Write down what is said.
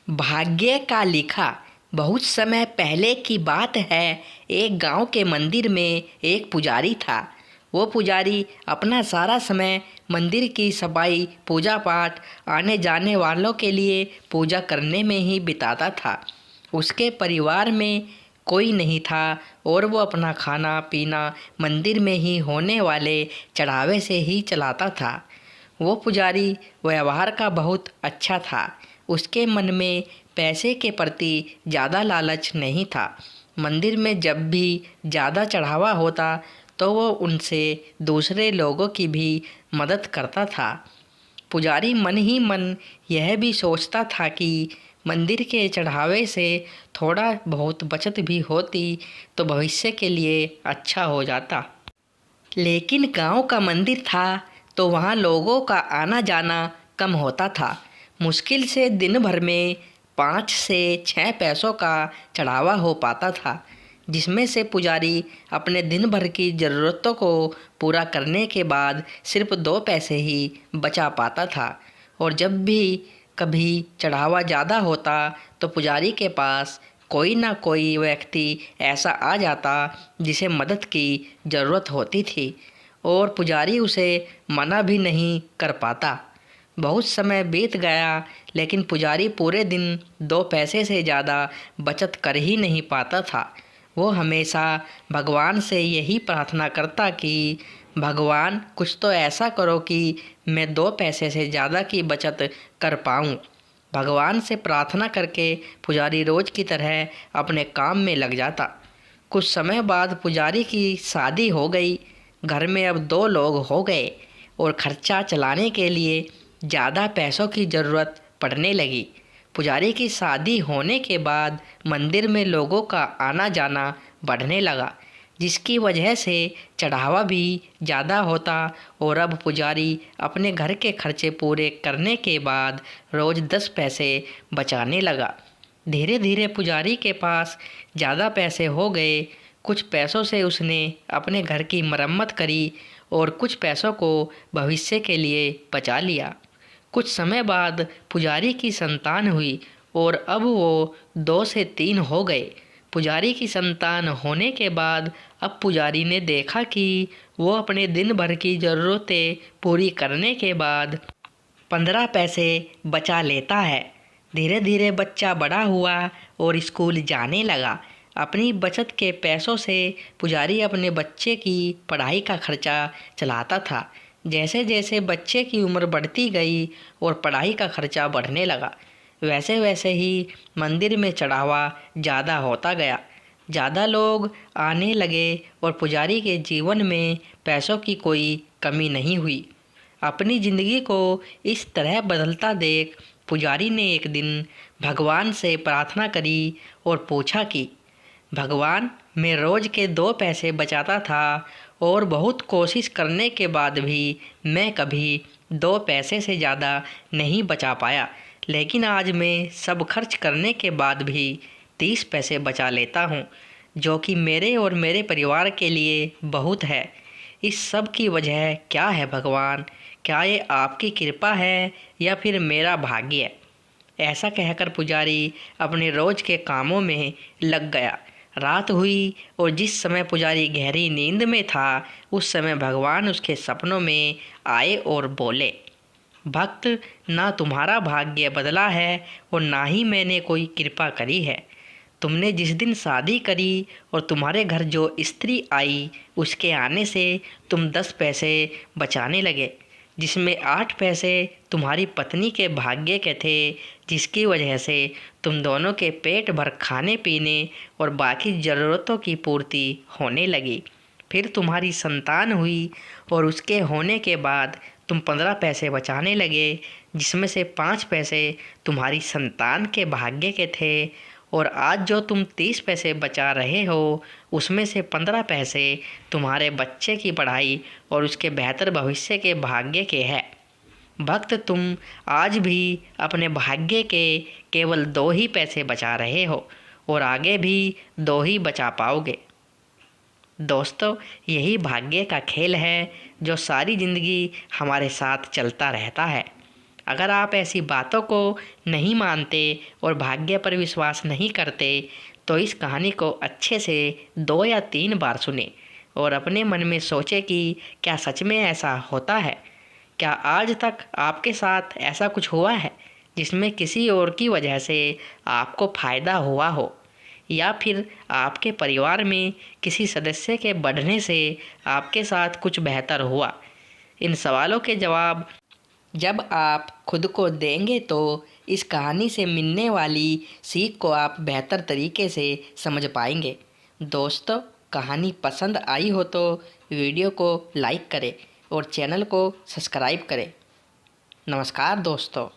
भाग्य का लिखा। बहुत समय पहले की बात है। एक गांव के मंदिर में एक पुजारी था। वो पुजारी अपना सारा समय मंदिर की सफाई, पूजा पाठ, आने जाने वालों के लिए पूजा करने में ही बिताता था। उसके परिवार में कोई नहीं था और वो अपना खाना पीना मंदिर में ही होने वाले चढ़ावे से ही चलाता था। वो पुजारी व्यवहार का बहुत अच्छा था। उसके मन में पैसे के प्रति ज़्यादा लालच नहीं था। मंदिर में जब भी ज़्यादा चढ़ावा होता तो वो उनसे दूसरे लोगों की भी मदद करता था। पुजारी मन ही मन यह भी सोचता था कि मंदिर के चढ़ावे से थोड़ा बहुत बचत भी होती तो भविष्य के लिए अच्छा हो जाता। लेकिन गांव का मंदिर था तो वहाँ लोगों का आना जाना कम होता था। मुश्किल से दिन भर में 5 से 6 पैसों का चढ़ावा हो पाता था, जिसमें से पुजारी अपने दिन भर की ज़रूरतों को पूरा करने के बाद सिर्फ 2 पैसे ही बचा पाता था। और जब भी कभी चढ़ावा ज़्यादा होता तो पुजारी के पास कोई ना कोई व्यक्ति ऐसा आ जाता जिसे मदद की ज़रूरत होती थी और पुजारी उसे मना भी नहीं कर पाता। बहुत समय बीत गया लेकिन पुजारी पूरे दिन 2 पैसे से ज़्यादा बचत कर ही नहीं पाता था। वो हमेशा भगवान से यही प्रार्थना करता कि भगवान कुछ तो ऐसा करो कि मैं 2 पैसे से ज़्यादा की बचत कर पाऊँ। भगवान से प्रार्थना करके पुजारी रोज़ की तरह अपने काम में लग जाता। कुछ समय बाद पुजारी की शादी हो गई। घर में अब 2 लोग हो गए और खर्चा चलाने के लिए ज़्यादा पैसों की ज़रूरत पड़ने लगी। पुजारी की शादी होने के बाद मंदिर में लोगों का आना जाना बढ़ने लगा, जिसकी वजह से चढ़ावा भी ज़्यादा होता और अब पुजारी अपने घर के खर्चे पूरे करने के बाद रोज़ 10 पैसे बचाने लगा। धीरे धीरे पुजारी के पास ज़्यादा पैसे हो गए। कुछ पैसों से उसने अपने घर की मरम्मत करी और कुछ पैसों को भविष्य के लिए बचा लिया। कुछ समय बाद पुजारी की संतान हुई और अब वो 2 से 3 हो गए। पुजारी की संतान होने के बाद अब पुजारी ने देखा कि वो अपने दिन भर की ज़रूरतें पूरी करने के बाद 15 पैसे बचा लेता है। धीरे धीरे बच्चा बड़ा हुआ और स्कूल जाने लगा। अपनी बचत के पैसों से पुजारी अपने बच्चे की पढ़ाई का खर्चा चलाता था। जैसे जैसे बच्चे की उम्र बढ़ती गई और पढ़ाई का खर्चा बढ़ने लगा, वैसे वैसे ही मंदिर में चढ़ावा ज़्यादा होता गया। ज़्यादा लोग आने लगे और पुजारी के जीवन में पैसों की कोई कमी नहीं हुई। अपनी ज़िंदगी को इस तरह बदलता देख पुजारी ने एक दिन भगवान से प्रार्थना करी और पूछा कि भगवान, मैं रोज़ के 2 पैसे बचाता था और बहुत कोशिश करने के बाद भी मैं कभी 2 पैसे से ज़्यादा नहीं बचा पाया, लेकिन आज मैं सब खर्च करने के बाद भी 30 पैसे बचा लेता हूँ, जो कि मेरे और मेरे परिवार के लिए बहुत है। इस सब की वजह क्या है भगवान? क्या ये आपकी कृपा है या फिर मेरा भाग्य? ऐसा कहकर पुजारी अपने रोज़ के कामों में लग गया। रात हुई और जिस समय पुजारी गहरी नींद में था, उस समय भगवान उसके सपनों में आए और बोले, भक्त, ना तुम्हारा भाग्य बदला है और ना ही मैंने कोई कृपा करी है। तुमने जिस दिन शादी करी और तुम्हारे घर जो स्त्री आई, उसके आने से तुम 10 पैसे बचाने लगे, जिसमें 8 पैसे तुम्हारी पत्नी के भाग्य के थे, जिसकी वजह से तुम दोनों के पेट भर खाने पीने और बाकी ज़रूरतों की पूर्ति होने लगी। फिर तुम्हारी संतान हुई और उसके होने के बाद तुम 15 पैसे बचाने लगे, जिसमें से 5 पैसे तुम्हारी संतान के भाग्य के थे और आज जो तुम 30 पैसे बचा रहे हो, उसमें से 15 पैसे तुम्हारे बच्चे की पढ़ाई और उसके बेहतर भविष्य के भाग्य के हैं। भक्त, तुम आज भी अपने भाग्य के केवल 2 ही पैसे बचा रहे हो और आगे भी 2 ही बचा पाओगे। दोस्तों, यही भाग्य का खेल है जो सारी ज़िंदगी हमारे साथ चलता रहता है। अगर आप ऐसी बातों को नहीं मानते और भाग्य पर विश्वास नहीं करते तो इस कहानी को अच्छे से 2 या 3 बार सुने और अपने मन में सोचें कि क्या सच में ऐसा होता है। क्या आज तक आपके साथ ऐसा कुछ हुआ है जिसमें किसी और की वजह से आपको फ़ायदा हुआ हो, या फिर आपके परिवार में किसी सदस्य के बढ़ने से आपके साथ कुछ बेहतर हुआ? इन सवालों के जवाब जब आप खुद को देंगे तो इस कहानी से मिलने वाली सीख को आप बेहतर तरीके से समझ पाएंगे। दोस्तों, कहानी पसंद आई हो तो वीडियो को लाइक करें और चैनल को सब्सक्राइब करें। नमस्कार दोस्तों।